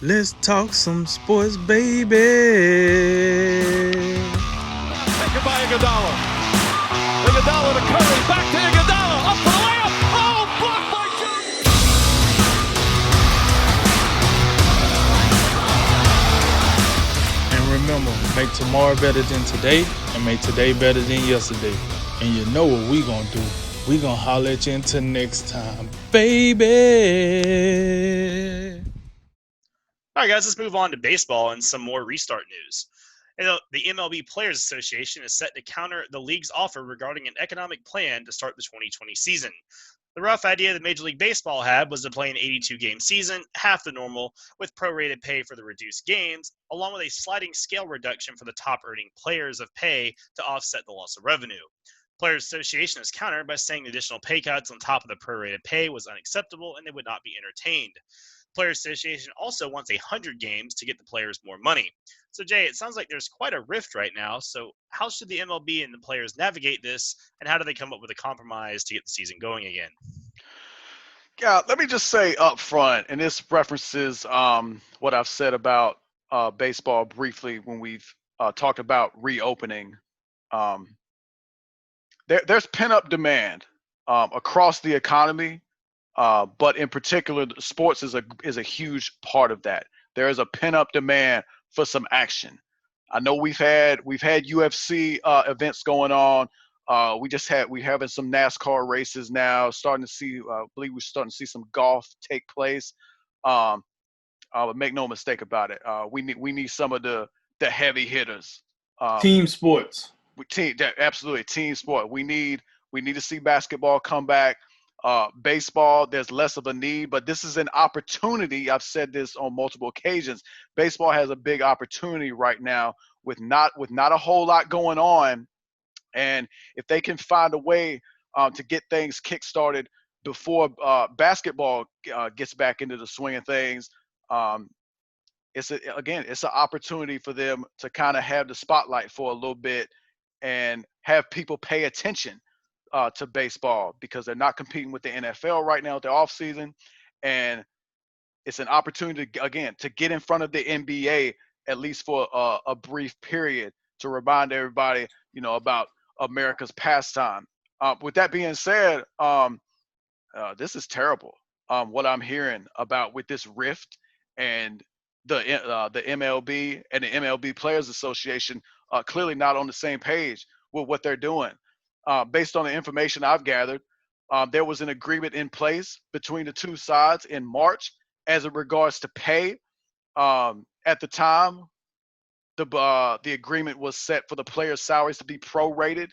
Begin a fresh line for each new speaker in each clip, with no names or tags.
Let's talk some sports, baby.
Taken by Iguodala. Iguodala to Curry. Back to Iguodala. Up for the layup. Oh, blocked by Jones.
And remember, make tomorrow better than today, and make today better than yesterday. And you know what we gonna do. We gonna holler at you until next time, baby.
All right, guys, let's move on to baseball and some more restart news. The MLB Players Association is set to counter the league's offer regarding an economic plan to start the 2020 season. The rough idea that Major League Baseball had was to play an 82-game season, half the normal, with prorated pay for the reduced games, along with a sliding scale reduction for the top-earning players of pay to offset the loss of revenue. Players Association is countered by saying additional pay cuts on top of the prorated pay was unacceptable and they would not be entertained. Players Association also wants 100 games to get the players more money. So, Jay, it sounds like there's quite a rift right now. So how should the MLB and the players navigate this, and how do they come up with a compromise to get the season going again?
Yeah, let me just say up front, and this references what I've said about baseball briefly when we've talked about reopening. There's pent-up demand across the economy. But in particular, sports is a huge part of that. There is a pent-up demand for some action. I know we've had UFC events going on. We're having some NASCAR races now. Starting to see, I believe we're starting to see some golf take place. But make no mistake about it, we need some of the heavy hitters.
Team sports.
Absolutely team sport. We need to see basketball come back. Baseball, there's less of a need, but this is an opportunity. I've said this on multiple occasions. Baseball has a big opportunity right now with not a whole lot going on, and if they can find a way to get things kick-started before basketball gets back into the swing of things, it's an opportunity for them to kind of have the spotlight for a little bit and have people pay attention to baseball, because they're not competing with the NFL right now at the offseason. And it's an opportunity, again, to get in front of the NBA, at least for a brief period, to remind everybody, about America's pastime. With that being said, this is terrible. What I'm hearing about with this rift and the MLB and the MLB Players Association clearly not on the same page with what they're doing. Based on the information I've gathered, there was an agreement in place between the two sides in March as it regards to pay. At the time, the agreement was set for the players' salaries to be prorated,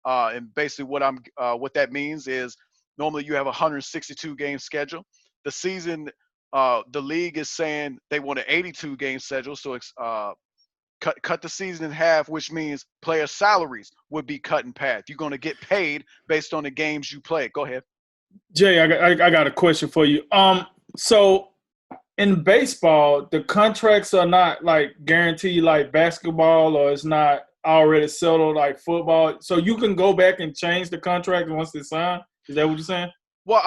and basically what that means is normally you have a 162 game schedule. The season, the league is saying they want an 82 game schedule, so it's cut the season in half, which means player salaries would be cut in half. You're going to get paid based on the games you play. Go ahead.
Jay, I got a question for you. So in baseball, the contracts are not like guaranteed like basketball, or it's not already settled like football. So you can go back and change the contract once it's signed. Is that what you're saying?
Well,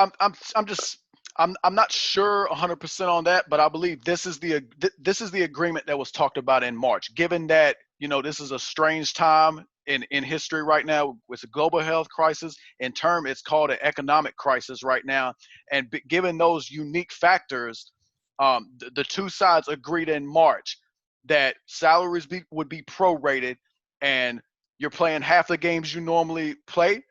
I'm not sure 100% on that, but I believe this is the agreement that was talked about in March. Given that this is a strange time in history right now with the global health crisis, in turn it's called an economic crisis right now, and given those unique factors, the two sides agreed in March that salaries would be prorated, and you're playing half the games you normally play,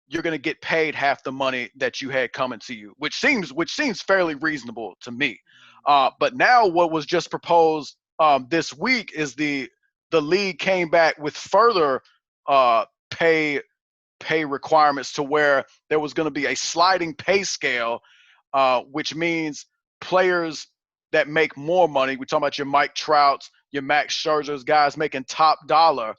you're going to get paid half the money that you had coming to you, which seems fairly reasonable to me. But now what was just proposed this week is the league came back with further pay requirements, to where there was going to be a sliding pay scale, which means players that make more money, we're talking about your Mike Trouts, your Max Scherzers, guys making top dollar,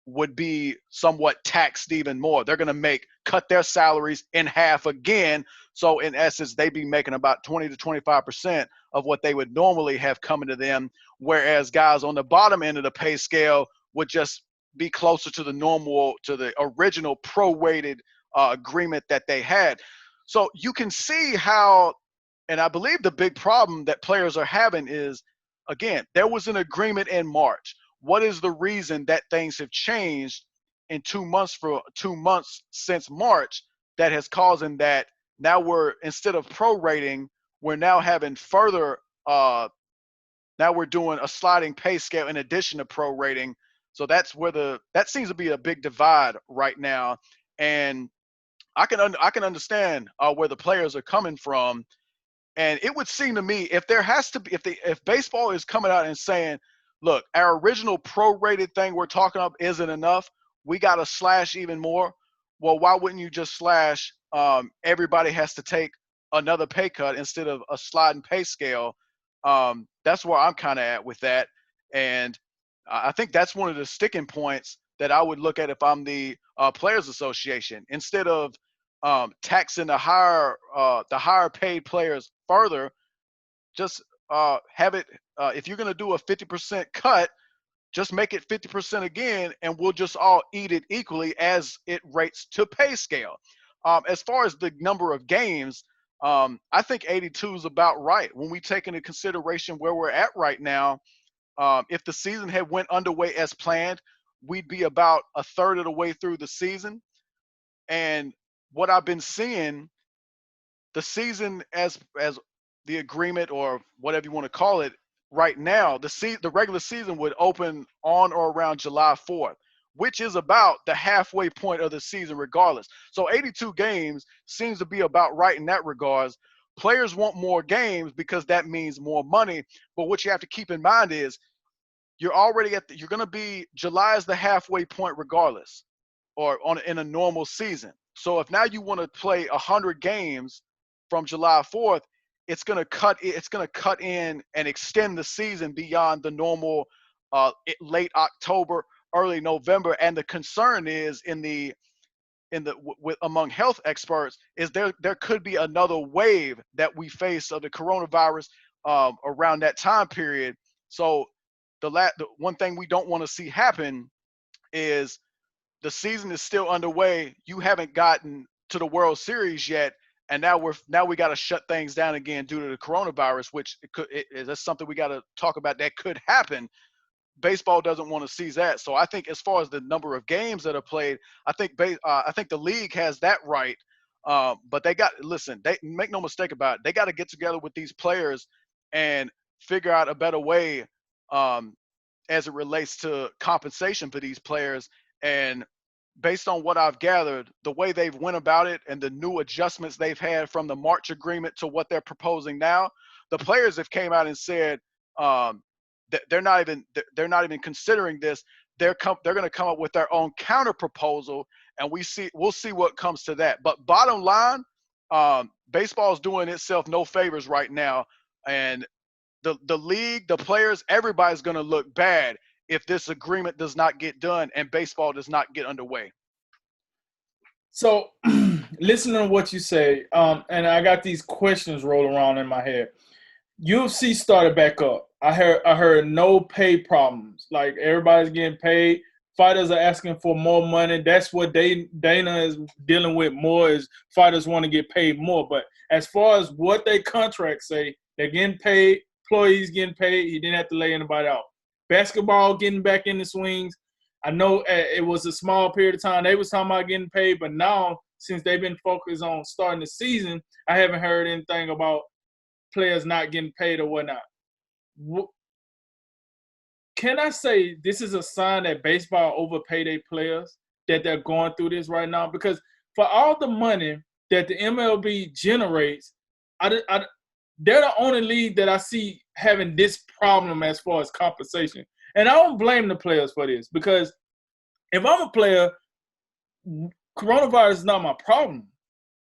would be somewhat taxed even more. They're going to cut their salaries in half again. So in essence, they'd be making about 20 to 25% of what they would normally have coming to them, whereas guys on the bottom end of the pay scale would just be closer to the original prorated agreement that they had. So you can see how And I believe the big problem that players are having is, again, there was an agreement in March. What is the reason that things have changed in 2 months since March that has causing that now we're, instead of prorating, we're now having further now we're doing a sliding pay scale in addition to prorating. So that's where that seems to be a big divide right now. And I can understand where the players are coming from. And it would seem to me, if there has to be, if baseball is coming out and saying, look, our original prorated thing we're talking about isn't enough, we got to slash even more. Well, why wouldn't you just slash? Everybody has to take another pay cut instead of a sliding pay scale. That's where I'm kind of at with that. And I think that's one of the sticking points that I would look at if I'm the Players Association. Instead of taxing the higher paid players further, just have it. If you're going to do a 50% cut, just make it 50% again, and we'll just all eat it equally as it rates to pay scale. As far as the number of games, I think 82 is about right. When we take into consideration where we're at right now, if the season had went underway as planned, we'd be about a third of the way through the season. And what I've been seeing, the season as the agreement or whatever you want to call it right now, the regular season would open on or around July 4th, which is about the halfway point of the season regardless. So 82 games seems to be about right in that regards. Players want more games because that means more money. But what you have to keep in mind is you're already you're going to be, July is the halfway point regardless, or in a normal season. So if now you want to play 100 games from July 4th, it's going to cut in and extend the season beyond the normal late October, early November. And the concern is among health experts is there could be another wave that we face of the coronavirus around that time period. So the one thing we don't want to see happen is the season is still underway. You haven't gotten to the World Series yet, and now we got to shut things down again due to the coronavirus, which that's something we got to talk about. That could happen. Baseball doesn't want to see that. So I think as far as the number of games that are played, I think the league has that right. But they make no mistake about it. They got to get together with these players and figure out a better way as it relates to compensation for these players. And based on what I've gathered, the way they've went about it and the new adjustments they've had from the March agreement to what they're proposing now, the players have came out and said they're not even considering this. They're going to come up with their own counter proposal, and we'll see what comes to that. But bottom line, baseball is doing itself no favors right now, and the league, the players, everybody's going to look bad if this agreement does not get done and baseball does not get underway.
So, listening to what you say, and I got these questions rolling around in my head. UFC started back up. I heard no pay problems. Like, everybody's getting paid. Fighters are asking for more money. That's what Dana is dealing with more, is fighters want to get paid more. But as far as what their contracts say, they're getting paid. Employees getting paid. He didn't have to lay anybody out. Basketball getting back in the swings. I know it was a small period of time they was talking about getting paid, but now since they've been focused on starting the season, I haven't heard anything about players not getting paid or whatnot. Can I say this is a sign that baseball overpaid their players, that they're going through this right now? Because for all the money that the MLB generates, they're the only league that I see having this problem as far as compensation. And I don't blame the players for this, because if I'm a player, coronavirus is not my problem.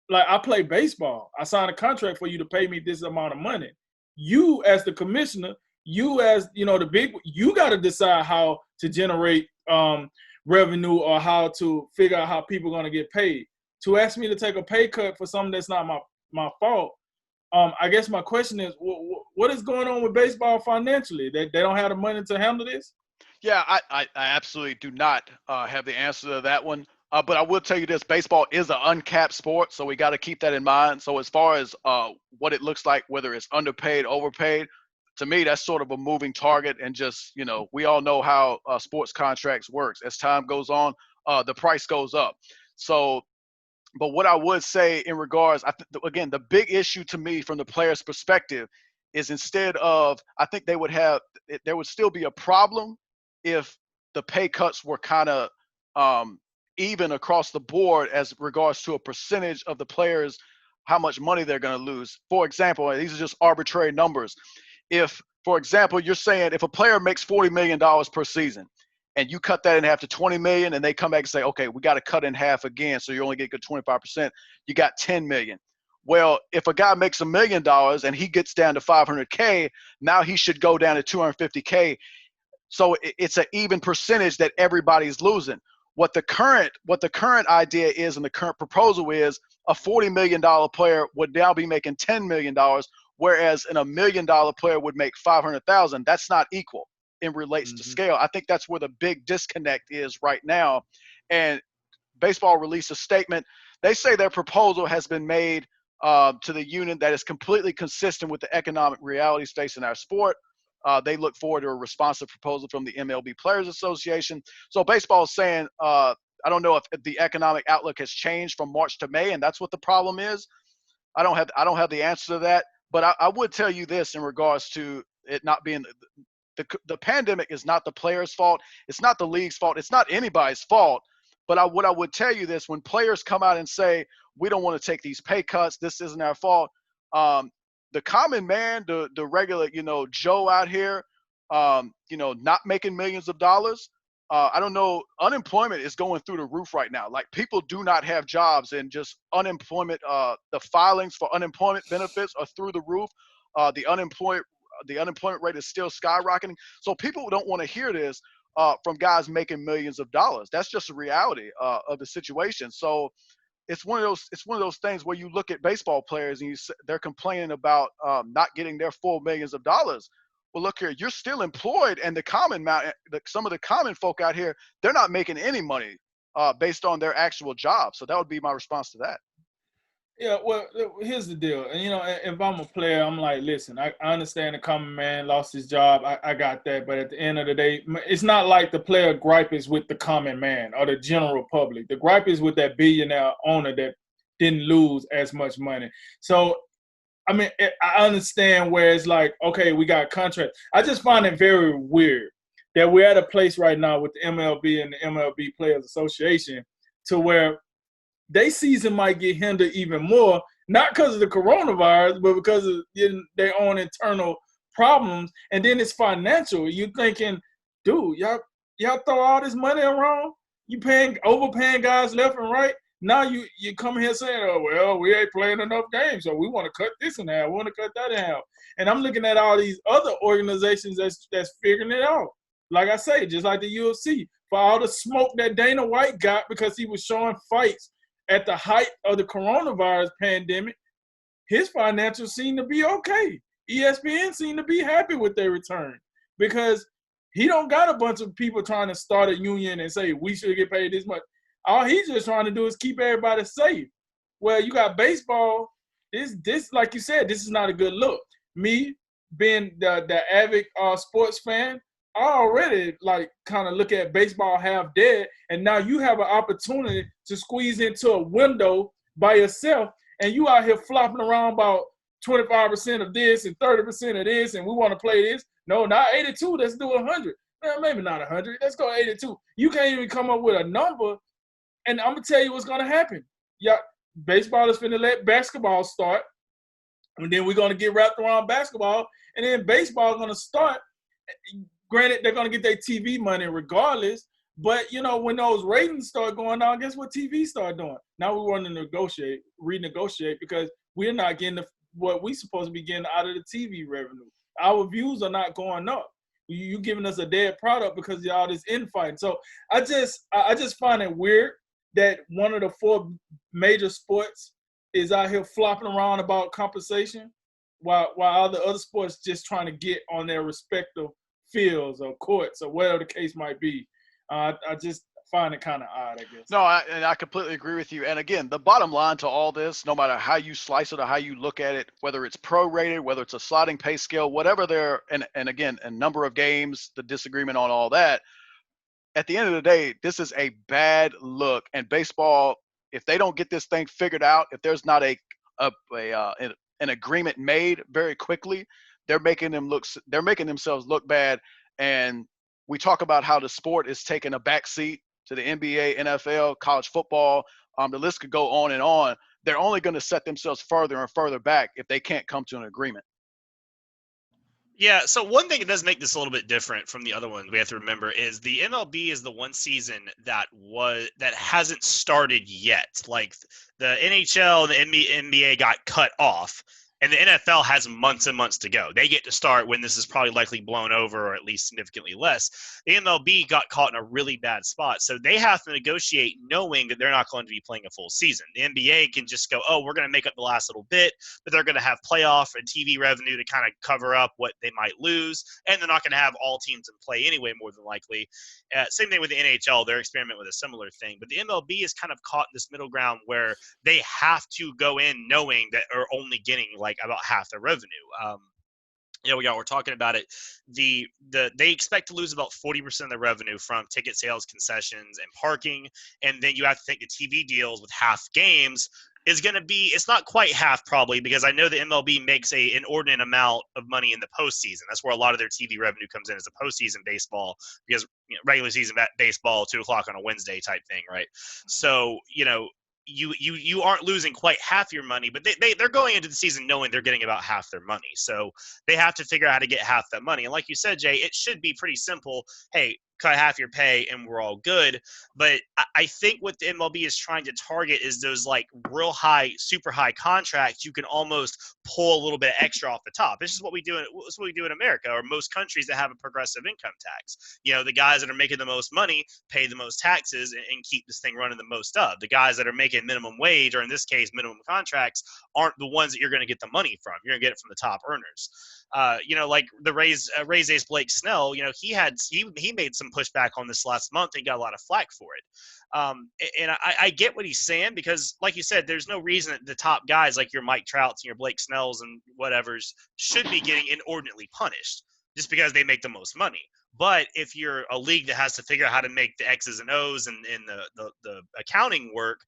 Like, I play baseball. I signed a contract for you to pay me this amount of money. You, as the commissioner, you as, the big, you got to decide how to generate revenue or how to figure out how people are going to get paid. To ask me to take a pay cut for something that's not my fault, I guess my question is, what is going on with baseball financially? They don't have the money to handle this?
Yeah, I absolutely do not have the answer to that one. But I will tell you this: baseball is an uncapped sport, so we got to keep that in mind. So as far as what it looks like, whether it's underpaid, overpaid, to me that's sort of a moving target. And just we all know how sports contracts works. As time goes on, the price goes up. So, but what I would say in regards, again, the big issue to me from the player's perspective is instead of, I think there would still be a problem if the pay cuts were kind of even across the board as regards to a percentage of the players, how much money they're going to lose. For example, these are just arbitrary numbers. If, for example, you're saying if a player makes $40 million per season and you cut that in half to $20 million and they come back and say, okay, we got to cut in half again, so you only get good 25%, you got $10 million. Well, if a guy makes $1 million and he gets down to $500K, now he should go down to $250K. So it's an even percentage that everybody's losing. What the current idea is, and the current proposal is, a $40 million player would now be making $10 million, whereas a $1 million player would make $500,000. That's not equal in relates to scale. I think that's where the big disconnect is right now. And baseball released a statement. They say their proposal has been made to the union that is completely consistent with the economic realities facing our sport. They look forward to a responsive proposal from the MLB Players Association. So baseball is saying, I don't know if the economic outlook has changed from March to May, and that's what the problem is. I don't have the answer to that, but I would tell you this in regards to it not being the pandemic is not the players' fault. It's not the league's fault. It's not anybody's fault. But what I would tell you this: when players come out and say we don't want to take these pay cuts, this isn't our fault. The common man, the regular, Joe out here, not making millions of dollars. I don't know. Unemployment is going through the roof right now. Like, people do not have jobs, and just unemployment. The filings for unemployment benefits are through the roof. The unemployment rate is still skyrocketing. So people don't want to hear this from guys making millions of dollars. That's just the reality of the situation. So it's one of those things where you look at baseball players and they're complaining about not getting their full millions of dollars. Well, look here, you're still employed, and some of the common folk out here, they're not making any money based on their actual job. So that would be my response to that.
Yeah, well, here's the deal. And, if I'm a player, I'm like, listen, I understand the common man lost his job. I got that. But at the end of the day, it's not like the player gripe is with the common man or the general public. The gripe is with that billionaire owner that didn't lose as much money. So, I mean, I understand where it's like, okay, we got contracts. I just find it very weird that we're at a place right now with the MLB and the MLB Players Association to where their season might get hindered even more, not because of the coronavirus, but because of their own internal problems. And then it's financial. You're thinking, dude, y'all throw all this money around? You overpaying guys left and right? Now you come here saying, oh, well, we ain't playing enough games, so we want to cut this in half. We want to cut that in half. And I'm looking at all these other organizations that's figuring it out. Like I say, just like the UFC, for all the smoke that Dana White got because he was showing fights at the height of the coronavirus pandemic, his financials seem to be okay. ESPN seem to be happy with their return because he don't got a bunch of people trying to start a union and say we should get paid this much. All he's just trying to do is keep everybody safe. Well, you got baseball. This, like you said, this is not a good look. Me being the avid sports fan, I already kind of look at baseball half dead, and now you have an opportunity to squeeze into a window by yourself, and you out here flopping around about 25% of this and 30% of this, and we want to play this. No, not 82. Let's do 100. Maybe not 100. Let's go 82. You can't even come up with a number, and I'm gonna tell you what's gonna happen. Yeah, baseball is finna let basketball start, and then we're gonna get wrapped around basketball, and then baseball is gonna start. Granted, they're going to get their TV money regardless, but, when those ratings start going down, guess what TV start doing? Now we want to renegotiate because we're not getting what we're supposed to be getting out of the TV revenue. Our views are not going up. You giving us a dead product because of all this infighting. So I just find it weird that one of the four major sports is out here flopping around about compensation while all the other sports just trying to get on their respective fields or courts or whatever the case might be. I just find it kind of odd, I guess.
No, I completely agree with you. And again, the bottom line to all this, no matter how you slice it or how you look at it, whether it's prorated, whether it's a sliding pay scale, whatever and again, a number of games, the disagreement on all that, at the end of the day, this is a bad look. And baseball, if they don't get this thing figured out, if there's not an agreement made very quickly, they're making themselves look bad. And we talk about how the sport is taking a backseat to the NBA, NFL, college football. The list could go on and on. They're only going to set themselves further and further back if they can't come to an agreement.
Yeah, so one thing that does make this a little bit different from the other ones we have to remember is the MLB is the one season that hasn't started yet. Like the NHL and the NBA got cut off, and the NFL has months and months to go. They get to start when this is probably likely blown over, or at least significantly less. The MLB got caught in a really bad spot, so they have to negotiate knowing that they're not going to be playing a full season. The NBA can just go, oh, we're going to make up the last little bit, but they're going to have playoff and TV revenue to kind of cover up what they might lose, and they're not going to have all teams in play anyway, more than likely. Same thing with the NHL. They're experimenting with a similar thing, but the MLB is kind of caught in this middle ground where they have to go in knowing that are only getting like about half their revenue. We're talking about it. They expect to lose about 40% of the revenue from ticket sales, concessions, and parking, and then you have to think the TV deals with half games is going to be. It's not quite half probably, because I know the MLB makes an inordinate amount of money in the postseason. That's where a lot of their TV revenue comes in, as a postseason baseball, because regular season baseball 2:00 on a Wednesday type thing, right? So you aren't losing quite half your money, but they're going into the season knowing they're getting about half their money. So they have to figure out how to get half that money. And like you said, Jay, it should be pretty simple. Hey, cut half your pay and we're all good. But I think what the MLB is trying to target is those like real high, super high contracts. You can almost pull a little bit extra off the top. This is what we do. It's what we do in America, or most countries that have a progressive income tax. The guys that are making the most money pay the most taxes and keep this thing running the most of. The guys that are making minimum wage, or in this case, minimum contracts, aren't the ones that you're going to get the money from. You're going to get it from the top earners. Like the Rays ace Blake Snell, he made some pushback on this last month and got a lot of flack for it. And I get what he's saying, because like you said, there's no reason that the top guys like your Mike Trouts and your Blake Snells and whatevers should be getting inordinately punished just because they make the most money. But if you're a league that has to figure out how to make the X's and O's and the accounting work,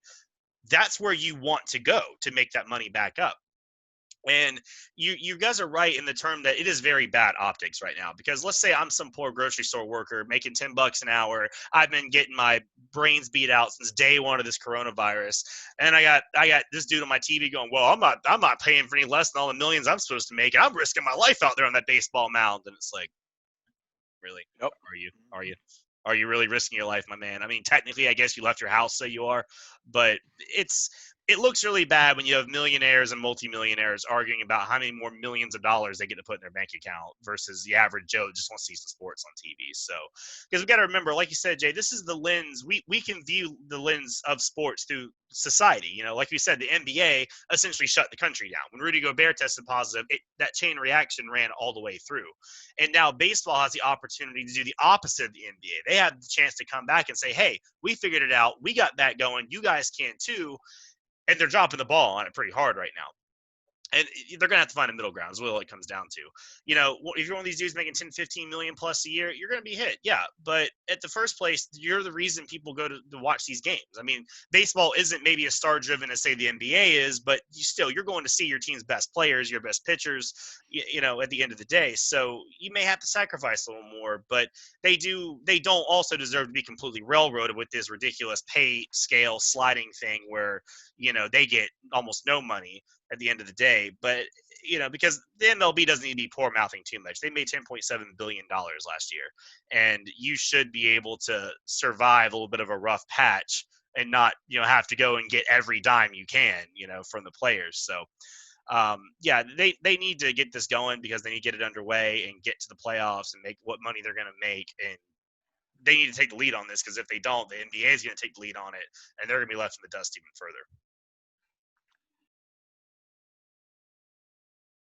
that's where you want to go to make that money back up. And you guys are right in the term that it is very bad optics right now, because let's say I'm some poor grocery store worker making $10 an hour. I've been getting my brains beat out since day one of this coronavirus, and I got this dude on my TV going, well, I'm not paying for any less than all the millions I'm supposed to make, and I'm risking my life out there on that baseball mound. And it's like, really?
Yep.
Are you really risking your life, my man? I mean, technically, I guess you left your house, so you are, but it looks really bad when you have millionaires and multimillionaires arguing about how many more millions of dollars they get to put in their bank account versus the average Joe that just wants to see some sports on TV. So, because we got to remember, like you said, Jay, this is the lens we can view the lens of sports through society. Like you said, the NBA essentially shut the country down. When Rudy Gobert tested positive, that chain reaction ran all the way through. And now baseball has the opportunity to do the opposite of the NBA. They have the chance to come back and say, hey, we figured it out. We got that going. You guys can too. And they're dropping the ball on it pretty hard right now. And they're going to have to find a middle ground is what it comes down to. If you're one of these dudes making 10, 15 million plus a year, you're going to be hit. Yeah. But at the first place, you're the reason people go to watch these games. I mean, baseball isn't maybe as star driven as say the NBA is, but you're going to see your team's best players, your best pitchers, at the end of the day. So you may have to sacrifice a little more, but they don't also deserve to be completely railroaded with this ridiculous pay scale sliding thing where, they get almost no money at the end of the day. But because the MLB doesn't need to be poor mouthing too much. They made $10.7 billion last year, and you should be able to survive a little bit of a rough patch and not have to go and get every dime you can from the players. So they need to get this going, because they need to get it underway and get to the playoffs and make what money they're going to make. And they need to take the lead on this, because if they don't, the NBA is going to take the lead on it, and they're going to be left in the dust even further.